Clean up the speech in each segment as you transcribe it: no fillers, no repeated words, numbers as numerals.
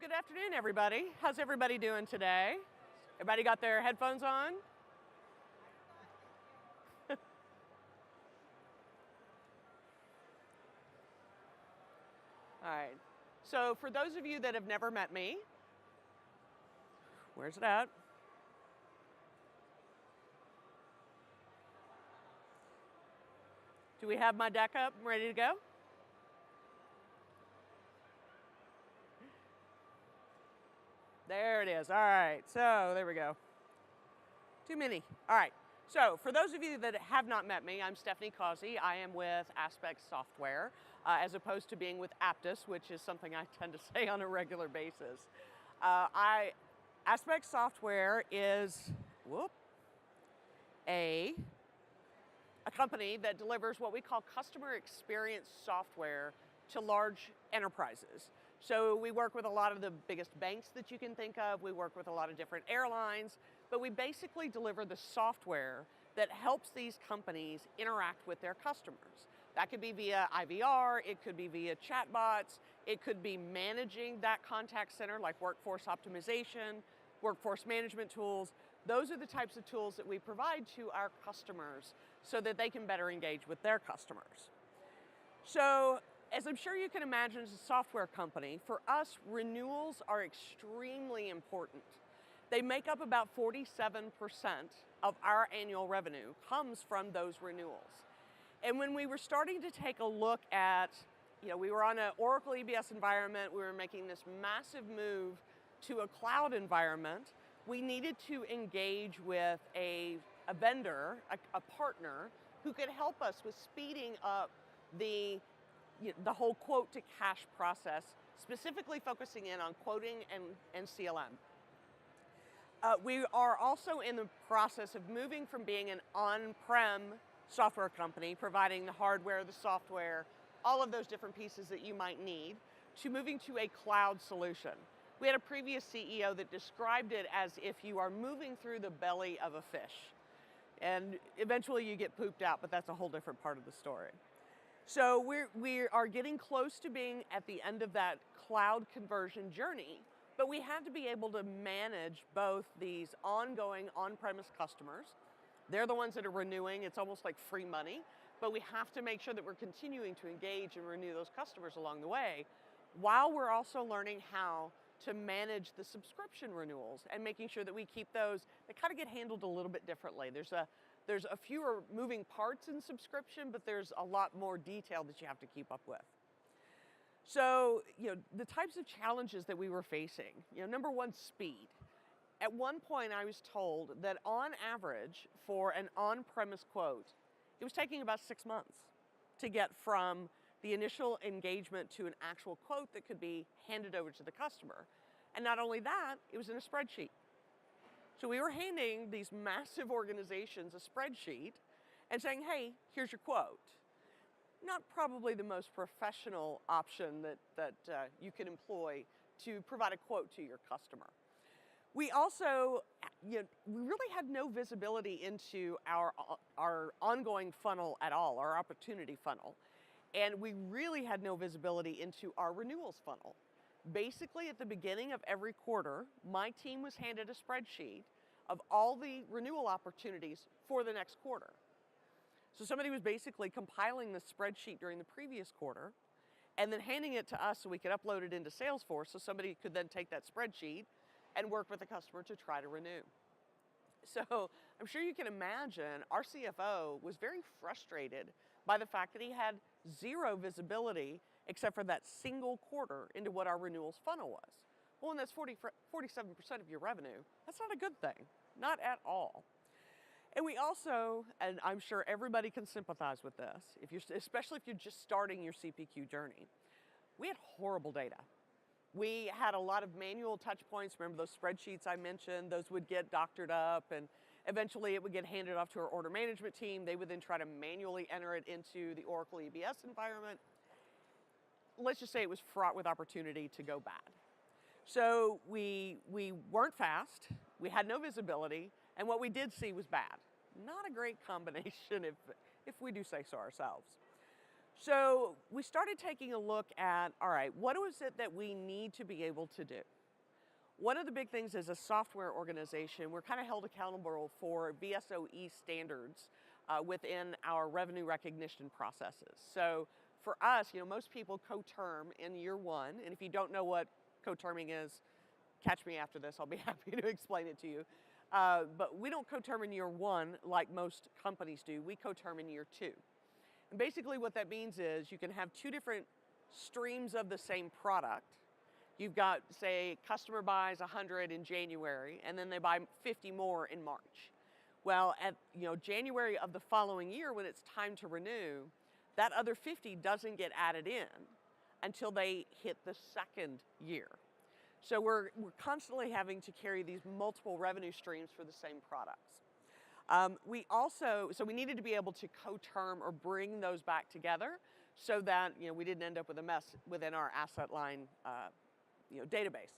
Good afternoon, everybody. How's everybody doing today? Everybody got their headphones on? All right. So for those of you that have never met me, where's it at? Do we have my deck up and ready to go? There it is. All right, so there we go. Too many. All right, so for those of you that have not met me, I'm Stephanie Causey. I am with Aspect Software, as opposed to being with Apttus, which is something I tend to say on a regular basis. Aspect Software is a company that delivers what we call customer experience software to large enterprises. So we work with a lot of the biggest banks that you can think of. We work with a lot of different airlines, but we basically deliver the software that helps these companies interact with their customers. That could be via IVR, it could be via chatbots, it could be managing that contact center like workforce optimization, workforce management tools. Those are the types of tools that we provide to our customers so that they can better engage with their customers. So, as I'm sure you can imagine, as a software company, for us, renewals are extremely important. They make up about 47% of our annual revenue comes from those renewals. And when we were starting to take a look at, we were on an Oracle EBS environment, we were making this massive move to a cloud environment, we needed to engage with a vendor, a partner, who could help us with speeding up the whole quote to cash process, specifically focusing in on quoting and CLM. We are also in the process of moving from being an on-prem software company, providing the hardware, the software, all of those different pieces that you might need, to moving to a cloud solution. We had a previous CEO that described it as if you are moving through the belly of a fish. And eventually you get pooped out, but that's a whole different part of the story. So we are getting close to being at the end of that cloud conversion journey, but we have to be able to manage both these ongoing on-premise customers. They're the ones that are renewing. It's almost like free money, but we have to make sure that we're continuing to engage and renew those customers along the way, while we're also learning how to manage the subscription renewals and making sure that we keep those, they kind of get handled a little bit differently. There's a fewer moving parts in subscription, but there's a lot more detail that you have to keep up with. So, the types of challenges that we were facing, number one, speed. At one point I was told that on average for an on-premise quote, it was taking about 6 months to get from the initial engagement to an actual quote that could be handed over to the customer. And not only that, it was in a spreadsheet. So we were handing these massive organizations a spreadsheet and saying, hey, here's your quote. Not probably the most professional option that you can employ to provide a quote to your customer. We also, we really had no visibility into our ongoing funnel at all, our opportunity funnel. And we really had no visibility into our renewals funnel. Basically, at the beginning of every quarter, my team was handed a spreadsheet of all the renewal opportunities for the next quarter. So somebody was basically compiling the spreadsheet during the previous quarter and then handing it to us so we could upload it into Salesforce so somebody could then take that spreadsheet and work with the customer to try to renew. So I'm sure you can imagine our CFO was very frustrated by the fact that he had zero visibility except for that single quarter into what our renewals funnel was. Well, when that's 47% of your revenue, that's not a good thing, not at all. And we also, and I'm sure everybody can sympathize with this, especially if you're just starting your CPQ journey, we had horrible data. We had a lot of manual touch points. Remember those spreadsheets I mentioned? Those would get doctored up and eventually it would get handed off to our order management team. They would then try to manually enter it into the Oracle EBS environment. Let's just say it was fraught with opportunity to go bad. So we weren't fast, we had no visibility, and what we did see was bad. Not a great combination if we do say so ourselves. So we started taking a look at, all right, what is it that we need to be able to do? One of the big things as a software organization, we're kind of held accountable for VSOE standards within our revenue recognition processes. So for us, most people co-term in year one, and if you don't know what co-terming is, catch me after this, I'll be happy to explain it to you. But we don't co-term in year one like most companies do, we co-term in year two. And basically what that means is you can have two different streams of the same product. You've got, say, customer buys 100 in January, and then they buy 50 more in March. Well, at January of the following year, when it's time to renew, that other 50 doesn't get added in until they hit the second year. So we're constantly having to carry these multiple revenue streams for the same products. So we needed to be able to co-term or bring those back together so that we didn't end up with a mess within our asset line database.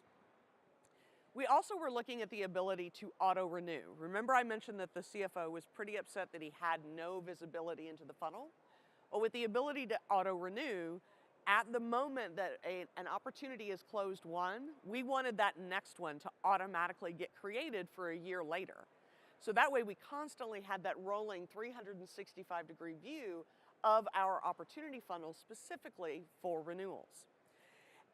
We also were looking at the ability to auto-renew. Remember I mentioned that the CFO was pretty upset that he had no visibility into the funnel? Well, with the ability to auto-renew, at the moment that an opportunity is closed won, we wanted that next one to automatically get created for a year later. So that way we constantly had that rolling 365-degree view of our opportunity funnel specifically for renewals.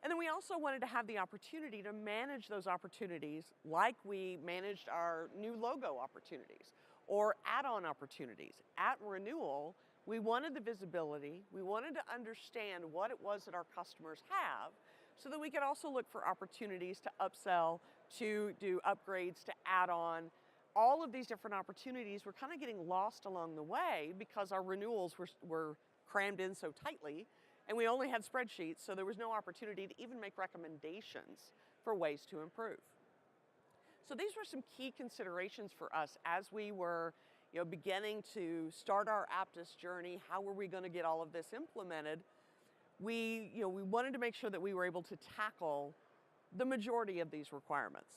And then we also wanted to have the opportunity to manage those opportunities like we managed our new logo opportunities or add-on opportunities. At renewal, we wanted the visibility, we wanted to understand what it was that our customers have so that we could also look for opportunities to upsell, to do upgrades, to add on. All of these different opportunities were kind of getting lost along the way because our renewals were crammed in so tightly and we only had spreadsheets, so there was no opportunity to even make recommendations for ways to improve. So these were some key considerations for us as we were beginning to start our Apttus journey. How were we going to get all of this implemented? We wanted to make sure that we were able to tackle the majority of these requirements.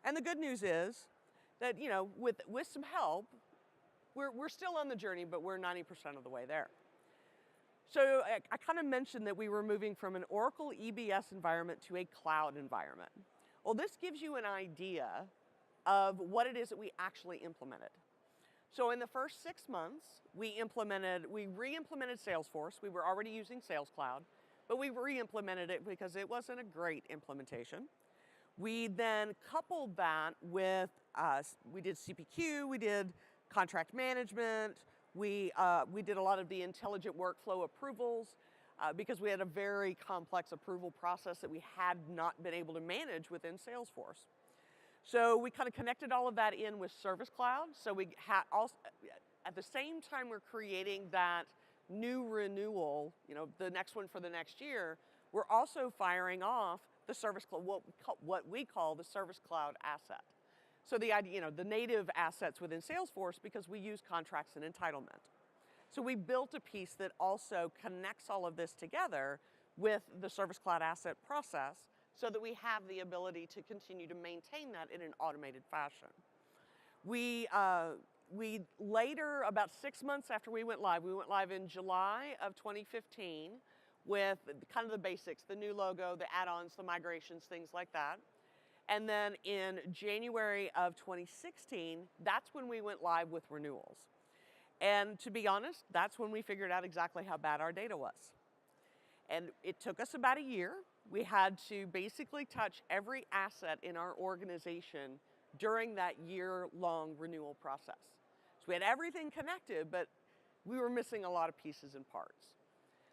And the good news is that with some help, we're still on the journey, but we're 90% of the way there. So I kind of mentioned that we were moving from an Oracle EBS environment to a cloud environment. Well, this gives you an idea of what it is that we actually implemented. So in the first 6 months, we re-implemented Salesforce. We were already using Sales Cloud, but we re-implemented it because it wasn't a great implementation. We then coupled that with, we did CPQ, we did contract management, we did a lot of the intelligent workflow approvals because we had a very complex approval process that we had not been able to manage within Salesforce. So we kind of connected all of that in with Service Cloud. So we had also, at the same time we're creating that new renewal, the next one for the next year, we're also firing off the Service Cloud, what we call the Service Cloud asset. So the idea, the native assets within Salesforce, because we use contracts and entitlement. So we built a piece that also connects all of this together with the Service Cloud asset process so that we have the ability to continue to maintain that in an automated fashion. We later, about 6 months after we went live in July of 2015 with kind of the basics, the new logo, the add-ons, the migrations, things like that. And then in January of 2016, that's when we went live with renewals. And to be honest, that's when we figured out exactly how bad our data was. And it took us about a year. We had to basically touch every asset in our organization during that year-long renewal process. So we had everything connected, but we were missing a lot of pieces and parts.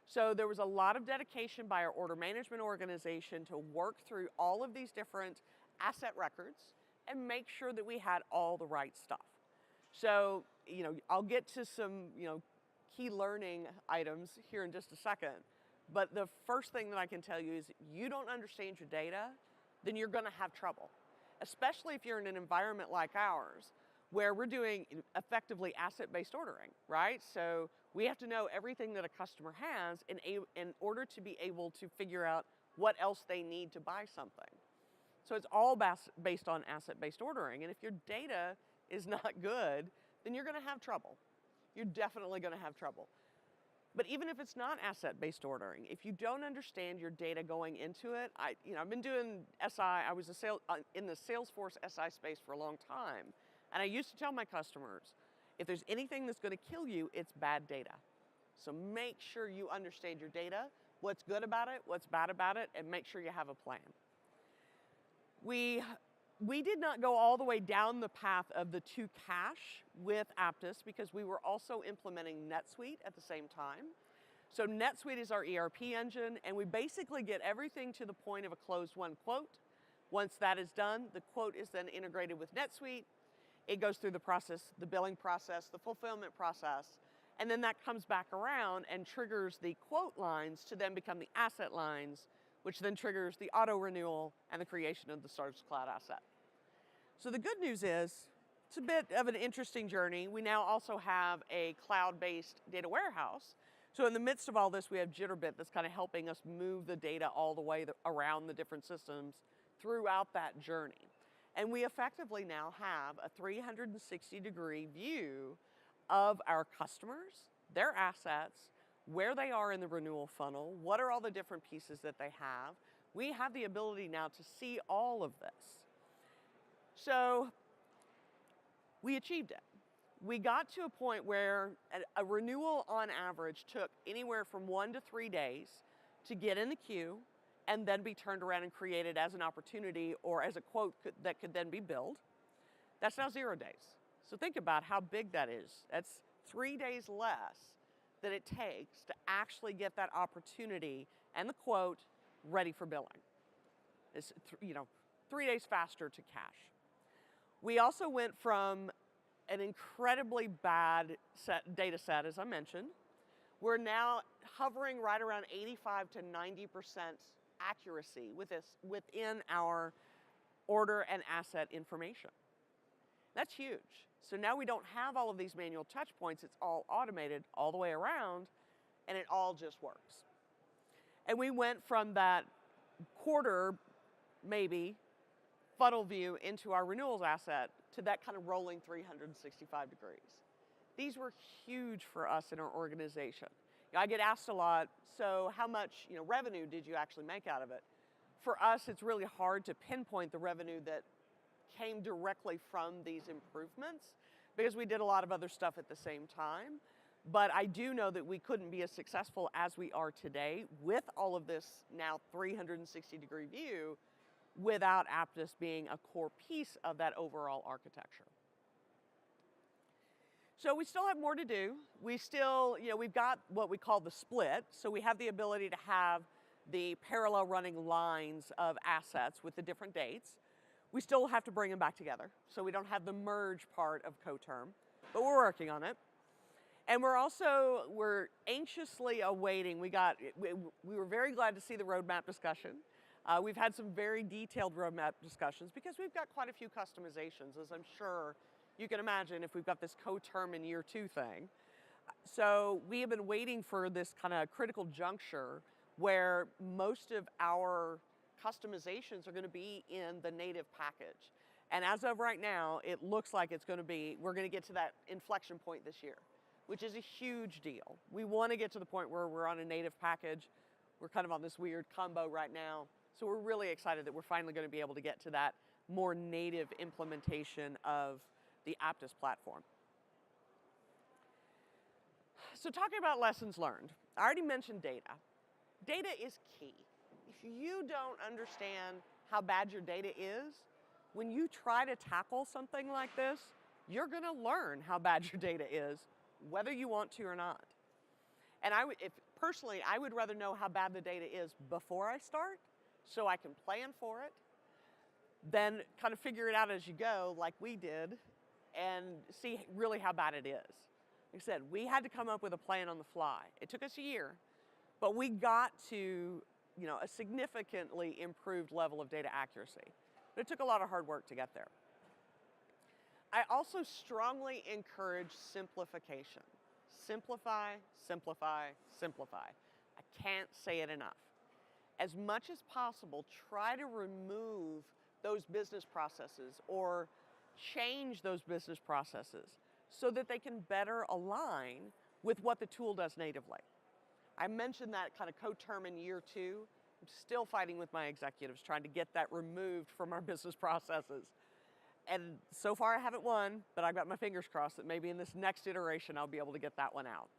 So there was a lot of dedication by our order management organization to work through all of these different asset records and make sure that we had all the right stuff. So, I'll get to some, key learning items here in just a second. But the first thing that I can tell you is you don't understand your data, then you're going to have trouble. Especially if you're in an environment like ours, where we're doing effectively asset-based ordering, right? So we have to know everything that a customer has in order to be able to figure out what else they need to buy something. So it's all based on asset-based ordering. And if your data is not good, then you're going to have trouble. You're definitely going to have trouble. But even if it's not asset-based ordering, if you don't understand your data going into it, I've been doing SI. I was in the Salesforce SI space for a long time, and I used to tell my customers, if there's anything that's going to kill you, it's bad data. So make sure you understand your data, what's good about it, what's bad about it, and make sure you have a plan. We did not go all the way down the path of the to cash with Apttus because we were also implementing NetSuite at the same time. So NetSuite is our ERP engine, and we basically get everything to the point of a closed-won quote. Once that is done, the quote is then integrated with NetSuite. It goes through the process, the billing process, the fulfillment process, and then that comes back around and triggers the quote lines to then become the asset lines, which then triggers the auto renewal and the creation of the Stars Cloud asset. So the good news is, it's a bit of an interesting journey. We now also have a cloud-based data warehouse. So in the midst of all this, we have Jitterbit that's kind of helping us move the data all the way around the different systems throughout that journey. And we effectively now have a 360-degree view of our customers, their assets, where they are in the renewal funnel, what are all the different pieces that they have. We have the ability now to see all of this. So we achieved it. We got to a point where a renewal on average took anywhere from 1 to 3 days to get in the queue and then be turned around and created as an opportunity or as a quote that could then be billed. That's now 0 days. So think about how big that is. That's 3 days less than it takes to actually get that opportunity and the quote ready for billing. It's 3 days faster to cash. We also went from an incredibly bad data set, as I mentioned. We're now hovering right around 85 to 90% accuracy within our order and asset information. That's huge. So now we don't have all of these manual touch points. It's all automated all the way around, and it all just works. And we went from that quarter, maybe, funnel view into our renewals asset to that kind of rolling 365 degrees. These were huge for us in our organization. I get asked a lot, so how much revenue did you actually make out of it? For us, it's really hard to pinpoint the revenue that came directly from these improvements because we did a lot of other stuff at the same time. But I do know that we couldn't be as successful as we are today with all of this now 360-degree view without Apttus being a core piece of that overall architecture. So we still have more to do. We still, we've got what we call the split. So we have the ability to have the parallel running lines of assets with the different dates. We still have to bring them back together. So we don't have the merge part of coterm, but we're working on it. And we're anxiously awaiting, we were very glad to see the roadmap discussion. We've had some very detailed roadmap discussions because we've got quite a few customizations, as I'm sure you can imagine if we've got this coterm in year 2 thing. So we have been waiting for this kind of critical juncture where most of our customizations are going to be in the native package. And as of right now, it looks like we're going to get to that inflection point this year, which is a huge deal. We want to get to the point where we're on a native package. We're kind of on this weird combo right now. So we're really excited that we're finally going to be able to get to that more native implementation of the Apttus platform. So talking about lessons learned, I already mentioned data. Data is key. If you don't understand how bad your data is, when you try to tackle something like this, you're going to learn how bad your data is, whether you want to or not. And personally, I would rather know how bad the data is before I start, so I can plan for it, then kind of figure it out as you go, like we did, and see really how bad it is. Like I said, we had to come up with a plan on the fly. It took us a year, but we got to a significantly improved level of data accuracy. But it took a lot of hard work to get there. I also strongly encourage simplification. Simplify, simplify, simplify. I can't say it enough. As much as possible, try to remove those business processes or change those business processes so that they can better align with what the tool does natively. I mentioned that kind of co-term in year 2. I'm still fighting with my executives trying to get that removed from our business processes. And so far I haven't won, but I've got my fingers crossed that maybe in this next iteration I'll be able to get that one out.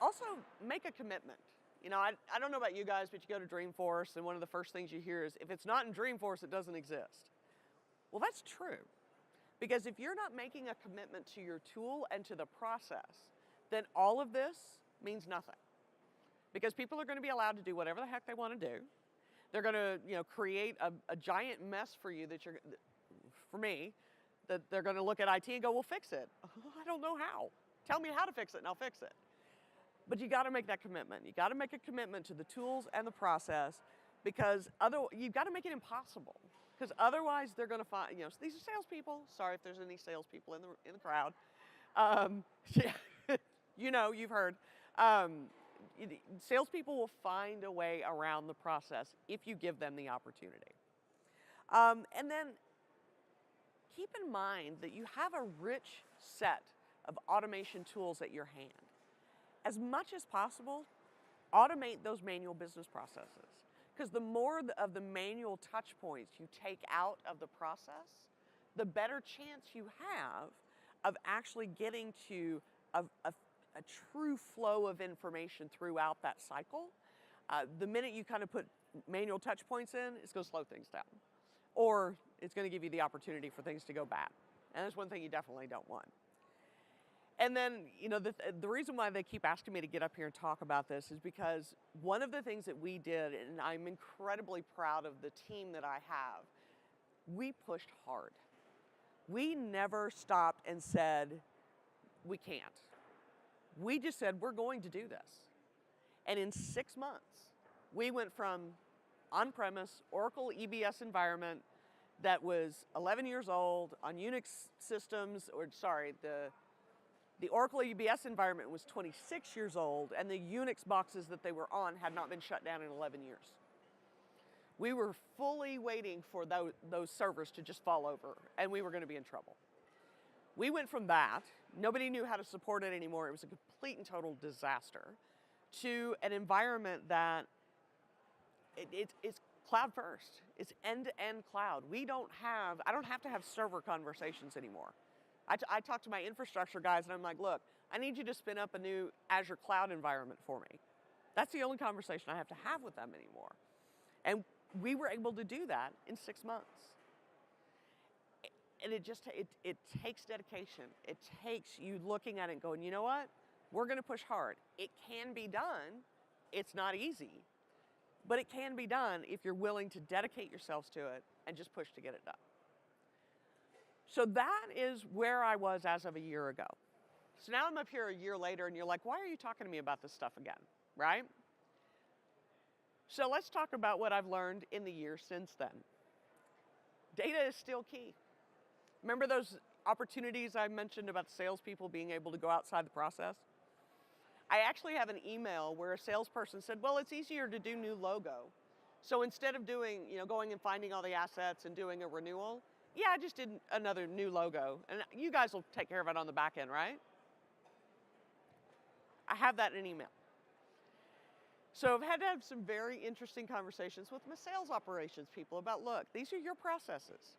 Also, make a commitment. You know, I don't know about you guys, but you go to Dreamforce and one of the first things you hear is, if it's not in Dreamforce, it doesn't exist. Well, that's true. Because if you're not making a commitment to your tool and to the process, then all of this means nothing. Because people are going to be allowed to do whatever the heck they want to do. They're going to, create a giant mess for you for me, that they're going to look at IT and go, well, fix it. I don't know how. Tell me how to fix it and I'll fix it. But you got to make that commitment. You got to make a commitment to the tools and the process, because you've got to make it impossible. Because otherwise they're going to find, these are salespeople. Sorry if there's any salespeople in the crowd. Yeah, you've heard. Salespeople will find a way around the process if you give them the opportunity. And then keep in mind that you have a rich set of automation tools at your hand. As much as possible, automate those manual business processes. Because the more of the manual touch points you take out of the process, the better chance you have of actually getting to a true flow of information throughout that cycle. The minute you kind of put manual touch points in, it's going to slow things down. Or it's going to give you the opportunity for things to go bad. And that's one thing you definitely don't want. And then, the reason why they keep asking me to get up here and talk about this is because one of the things that we did, and I'm incredibly proud of the team that I have, we pushed hard. We never stopped and said, we can't. We just said, we're going to do this. And in 6 months, we went from on-premise Oracle EBS environment that was 11 years old on Unix systems, the Oracle EBS environment was 26 years old, and the Unix boxes that they were on had not been shut down in 11 years. We were fully waiting for those servers to just fall over, and we were going to be in trouble. We went from that, nobody knew how to support it anymore, it was a complete and total disaster, to an environment that it's cloud first. It's end-to-end cloud. I don't have to have server conversations anymore. I talk to my infrastructure guys and I'm like, look, I need you to spin up a new Azure cloud environment for me. That's the only conversation I have to have with them anymore. And we were able to do that in 6 months. And it takes dedication. It takes you looking at it and going, you know what? We're going to push hard. It can be done. It's not easy, but it can be done if you're willing to dedicate yourselves to it and just push to get it done. So that is where I was as of a year ago. So now I'm up here a year later and you're like, why are you talking to me about this stuff again, right? So let's talk about what I've learned in the year since then. Data is still key. Remember those opportunities I mentioned about salespeople being able to go outside the process? I actually have an email where a salesperson said, well, it's easier to do new logo. So instead of doing, going and finding all the assets and doing a renewal, yeah, I just did another new logo. And you guys will take care of it on the back end, right? I have that in an email. So I've had to have some very interesting conversations with my sales operations people about, look, these are your processes.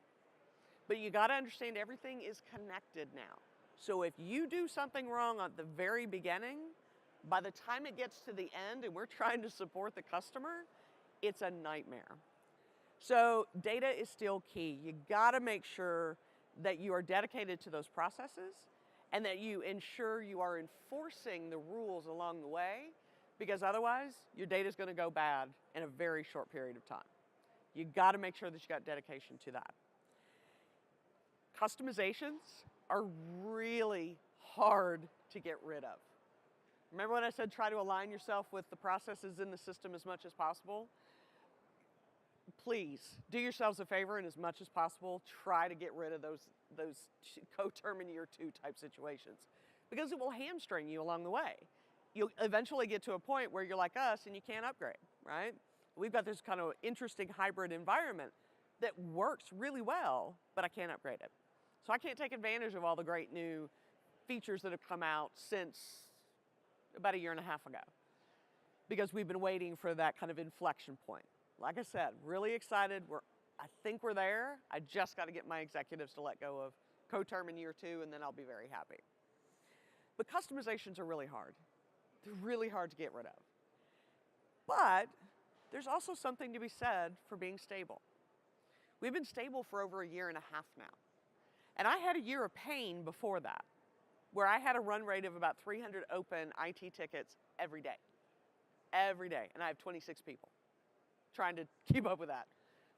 But you got to understand everything is connected now. So if you do something wrong at the very beginning, by the time it gets to the end and we're trying to support the customer, it's a nightmare. So data is still key. You got to make sure that you are dedicated to those processes and that you ensure you are enforcing the rules along the way, because otherwise your data is going to go bad in a very short period of time. You got to make sure that you got dedication to that. Customizations are really hard to get rid of. Remember when I said try to align yourself with the processes in the system as much as possible? Please do yourselves a favor and as much as possible, try to get rid of those co-term in year 2 type situations, because it will hamstring you along the way. You'll eventually get to a point where you're like us and you can't upgrade, right? We've got this kind of interesting hybrid environment that works really well, but I can't upgrade it. So I can't take advantage of all the great new features that have come out since about a year and a half ago. because we've been waiting for that kind of inflection point. Like I said, really excited. I think we're there. I just got to get my executives to let go of co-term in year 2, and then I'll be very happy. But customizations are really hard. They're really hard to get rid of. But there's also something to be said for being stable. We've been stable for over a year and a half now. And I had a year of pain before that, where I had a run rate of about 300 open IT tickets every day. Every day. And I have 26 people trying to keep up with that.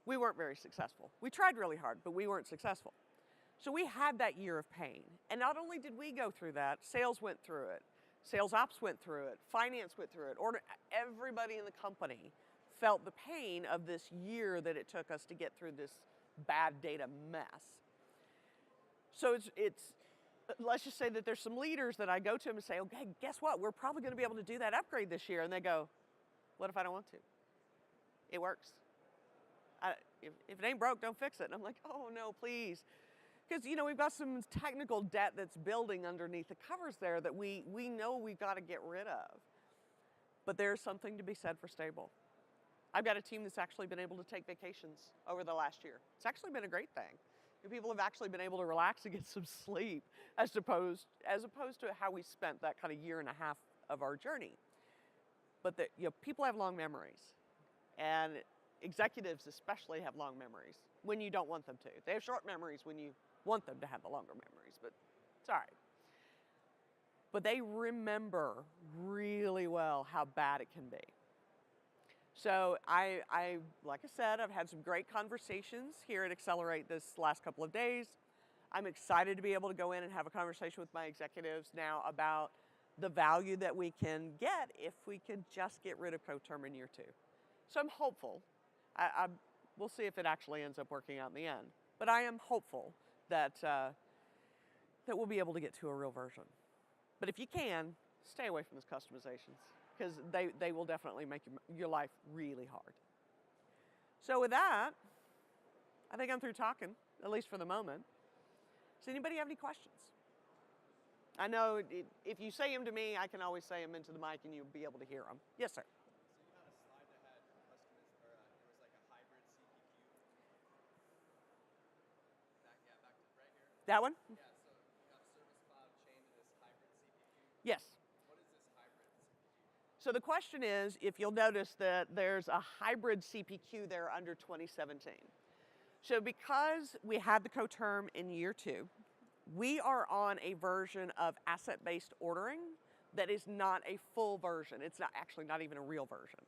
We weren't very successful. We tried really hard, but we weren't successful. So we had that year of pain. And not only did we go through that, sales went through it, sales ops went through it, finance went through it, everybody in the company felt the pain of this year that it took us to get through this bad data mess. So it's let's just say that there's some leaders that I go to them and say, okay, guess what? We're probably going to be able to do that upgrade this year. And they go, what if I don't want to? It works. If it ain't broke, don't fix it. And I'm like, oh no, please. Because, we've got some technical debt that's building underneath the covers there that we know we've got to get rid of. But there's something to be said for stable. I've got a team that's actually been able to take vacations over the last year. It's actually been a great thing. People have actually been able to relax and get some sleep as opposed to how we spent that kind of year and a half of our journey. But people have long memories, and executives especially have long memories when you don't want them to. They have short memories when you want them to have the longer memories, but it's all right. But they remember really well how bad it can be. So I like I said, I've had some great conversations here at Accelerate this last couple of days. I'm excited to be able to go in and have a conversation with my executives now about the value that we can get if we can just get rid of co-term in year 2. So I'm hopeful. We'll see if it actually ends up working out in the end. But I am hopeful that we'll be able to get to a real version. But if you can, stay away from those customizations, because they will definitely make your life really hard. So with that, I think I'm through talking, at least for the moment. Does anybody have any questions? I know if you say them to me, I can always say them into the mic and you'll be able to hear them. Yes, sir. That one? Yeah, so you have Service Cloud chained to this hybrid CPQ. Yes. What is this hybrid? So the question is, if you'll notice that there's a hybrid CPQ there under 2017. So because we had the co-term in year 2, we are on a version of asset-based ordering that is not a full version. It's not even a real version.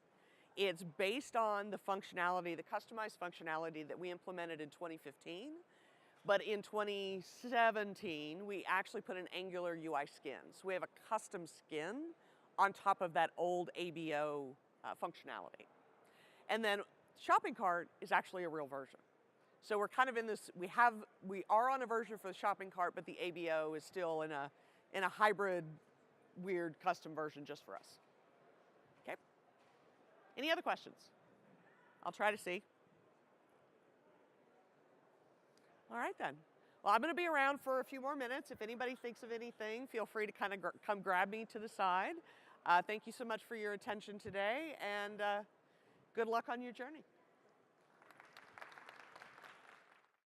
It's based on the functionality, the customized functionality that we implemented in 2015. But in 2017, we actually put an Angular UI skin. So we have a custom skin on top of that old ABO functionality. And then shopping cart is actually a real version. So we're kind of in this, we are on a version for the shopping cart, but the ABO is still in a hybrid, weird custom version just for us. Okay? Any other questions? I'll try to see. All right then. Well, I'm going to be around for a few more minutes. If anybody thinks of anything, feel free to kind of come grab me to the side. Thank you so much for your attention today, and good luck on your journey.